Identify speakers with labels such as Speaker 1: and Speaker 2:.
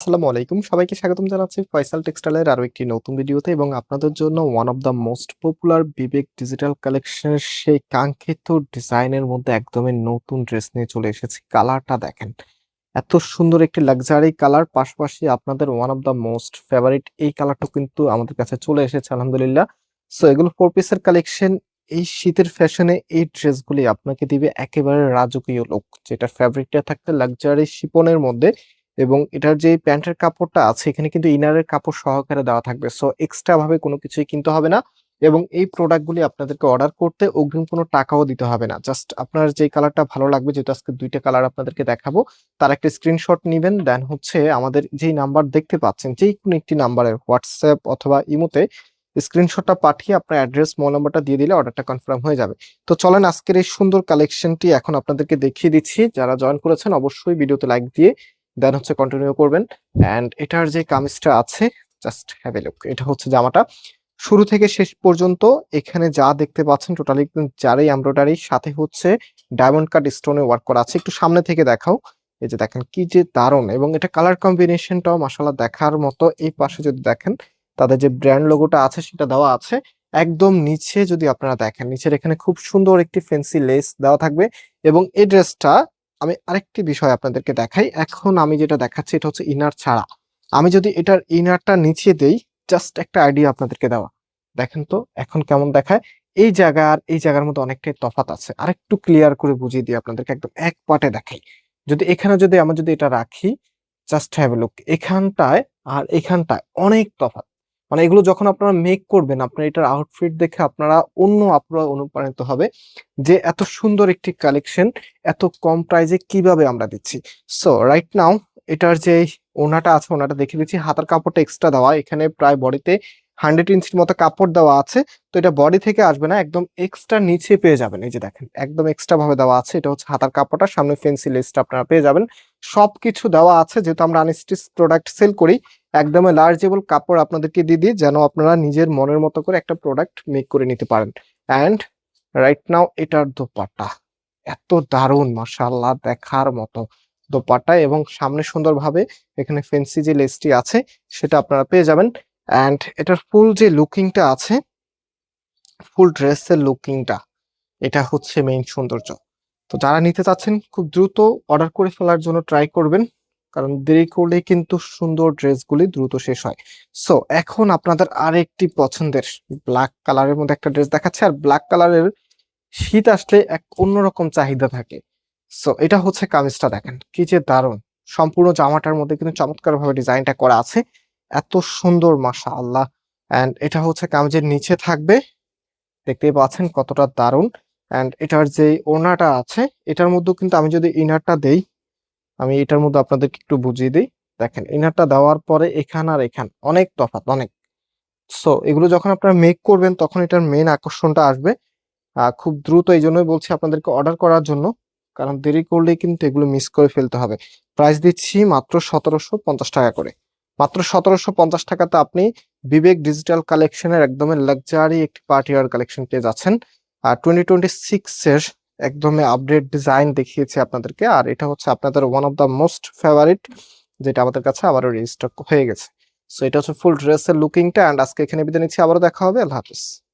Speaker 1: আসসালামু আলাইকুম। সবাইকে স্বাগতম জানাচ্ছি ফয়সাল টেক্সটাইলের আরো একটি নতুন ভিডিওতে এবং আপনাদের জন্য one of the most popular Bibek digital কালেকশনের সেই কাঙ্ক্ষিত ডিজাইনের মধ্যে একদমই নতুন ড্রেস নিয়ে চলে এসেছি। কালারটা দেখেন। এত সুন্দর একটি লাক্সারি কালার, পাশাপাশি আপনাদের one of the most favourite এই কালারটা কিন্তু আমাদের কাছে চলে এসেছে আলহামদুলিল্লাহ। সো এগুলো ফোর পিসের কালেকশন। এই শীতের ফ্যাশনে এই ড্রেসগুলি আপনাকে দিবে একেবারে রাজকীয় লুক, যেটা ফ্যাব্রিকটা থাকতে লাক্সারি শিপনের মধ্যে এবং এটার যে প্যান্টের কাপড়টা আছে এখানে কিন্তু ইনারের কাপড় সহকারে দেওয়া থাকবে। সো এক্সট্রা ভাবে কোনো কিছুই কিনতে হবে না এবং এই প্রোডাক্টগুলি আপনাদেরকে অর্ডার করতে অগ্রিম কোনো টাকাও দিতে হবে না। জাস্ট আপনার যে কালারটা ভালো লাগবে, যেহেতু আজকে দুইটা কালার আপনাদেরকে দেখাবো, তার একটা স্ক্রিনশট নিবেন। দেন হচ্ছে আমাদের যেই নাম্বার দেখতে পাচ্ছেন, যেই কোনো একটি নাম্বারে হোয়াটসঅ্যাপ অথবা ইমোতে স্ক্রিনশটটা পাঠিয়ে আপনার অ্যাড্রেস, মোবাইল নাম্বারটা দিয়ে দিলে অর্ডারটা কনফার্ম হয়ে যাবে। তো চলেন আজকের এই সুন্দর কালেকশনটি এখন আপনাদেরকে দেখিয়ে দিচ্ছি। যারা জয়েন করেছেন অবশ্যই ভিডিওতে লাইক দিয়ে দেন হচ্ছে কন্টিনিউ করবেন। এন্ড এটার যে কামিজটা আছে, জাস্ট হ্যাভ এ লুক। এটা হচ্ছে জামাটা, শুরু থেকে শেষ পর্যন্ত এখানে যা দেখতে পাচ্ছেন টোটালি জারি এমব্রয়ডারি, সাথে হচ্ছে ডায়মন্ড কাট স্টোনে ওয়ার্ক করা আছে। একটু সামনে থেকে দেখাও। এই যে দেখেন কি যে দারুণ, এবং এটা কালার কম্বিনেশনটাও মাশাআল্লাহ দেখার মতো। এই পাশে যদি দেখেন তাদের যে ব্র্যান্ড লোগোটা আছে সেটা দেওয়া আছে। একদম নিচে যদি আপনারা দেখেন, নিচের এখানে খুব সুন্দর একটি ফেন্সি লেস দেওয়া থাকবে। এবং এই ড্রেসটা আমি আরেকটি বিষয় আপনাদেরকে দেখাই। এখন আমি যেটা দেখাচ্ছি এটা হচ্ছে ইনার ছাড়া। আমি যদি এটার ইনারটা নিচে দেই, জাস্ট একটা আইডিয়া আপনাদেরকে দেওয়া, দেখেন তো এখন কেমন দেখায়। এই জায়গা আর এই জায়গার মধ্যে অনেকটাই তফাৎ আছে। আরেকটু ক্লিয়ার করে বুঝিয়ে দিই আপনাদেরকে, একদম এক পাটে দেখাই। যদি এখানে যদি আমরা যদি এটা রাখি, জাস্ট হ্যাভ এ লুক, এখানটায় আর এখানটায় অনেক তফাৎ। মানে এগুলো যখন আপনারা মেক করবেন, আপনার এটার আউটফিট দেখে আপনারা অনুপ্রাণিত হবে যে এত সুন্দর একটি কালেকশন এত কম প্রাইসে কিভাবে আমরা দিচ্ছি। সো রাইট নাও এটার যে ওনাটা আছে, ওনাটা দেখে দিচ্ছি। হাতার কাপড়টা এক্সট্রা দেওয়া, এখানে প্রায় বডিতে 100 ইঞ্চির মতো কাপড় দেওয়া আছে। তো এটা বডি থেকে আসবে না, একদম এক্সট্রা নিচে পেয়ে যাবেন। এই যে দেখেন একদম এক্সট্রা ভাবে দেওয়া আছে। এটা হচ্ছে হাতার কাপড়টা, সামনে ফেন্সি লেসটা আপনারা পেয়ে যাবেন। সবকিছু দেওয়া আছে, যেহেতু আমরা আনস্টিচ প্রোডাক্ট সেল করি, একদমই লার্জেবল কাপড় আপনাদেরকে দিয়ে দিই, যেন আপনারা নিজের মনের মতো করে একটা প্রোডাক্ট মেক করে নিতে পারেন। অ্যান্ড রাইট নাও এটার দোপাট্টা এত দারুণ, মাশাআল্লাহ দেখার মতো দোপাট্টা, এবং সামনে সুন্দরভাবে এখানে ফেন্সি যে লেসটি আছে সেটা আপনারা পেয়ে যাবেন। অ্যান্ড এটার ফুল যে লুকিংটা আছে, ফুল ড্রেসের লুকিংটা, এটা হচ্ছে মেইন সৌন্দর্য। তো যারা নিতে চাচ্ছেন খুব দ্রুত অর্ডার করে ফেলার জন্য ট্রাই করবেন, কারণ দেরি করলে কিন্তু সুন্দর ড্রেসগুলি দ্রুত শেষ হয়। সো এখন আপনাদের আরেকটি পছন্দের ব্ল্যাক কালারের মধ্যে একটা ড্রেস দেখাচ্ছে। আর ব্ল্যাক কালারের শীত আসলে এক অন্যরকম চাহিদা থাকে। সো এটা হচ্ছে কামিজটা, দেখেন কি যে দারুণ। সম্পূর্ণ জামাটার মধ্যে কিন্তু চমৎকার ভাবে ডিজাইনটা করা আছে, এত সুন্দর মাশাআল্লাহ। এন্ড এটা হচ্ছে কামিজের নিচে থাকবে, দেখতেই পাচ্ছেন কতটা দারুণ। এন্ড এটার যে ওড়নাটা আছে এটার মধ্যেও কিন্তু আমি যদি ইনারটা দেই, আমি এটার মধ্যে আপনাদেরকে একটু বুঝিয়ে দিই। দেখেন ইনারটা দেওয়ার পরে এখান আর এখান অনেক তফাৎ, অনেক। সো এগুলো যখন আপনারা মেক করবেন তখন এটার মেইন আকর্ষণটা আসবে। খুব দ্রুত এই জন্যই বলছি আপনাদেরকে অর্ডার করার জন্য, কারণ দেরি করলেই কিন্তু এগুলো মিস করে ফেলতে হবে। প্রাইস দিচ্ছি মাত্র 1750 টাকা করে। মাত্র 1750 টাকাতে আপনি বিবেক ডিজিটাল কালেকশনের একদমই লাক্সারি একটি পার্টি ওয়্যার কালেকশন পেয়ে যাচ্ছেন। আর 2026 এর একদমই আপডেট ডিজাইন দেখিয়েছি আপনাদেরকে। আর এটা হচ্ছে আপনাদের one of the most favourite, যেটা আমাদের কাছে আবারও রিস্টক হয়ে গেছে। সো এটা হচ্ছে ফুল ড্রেসের লুকিংটা। অ্যান্ড আজকে এখানে বিদায় নিচ্ছি, আবারও দেখা হবে। আল্লাহ হাফিজ।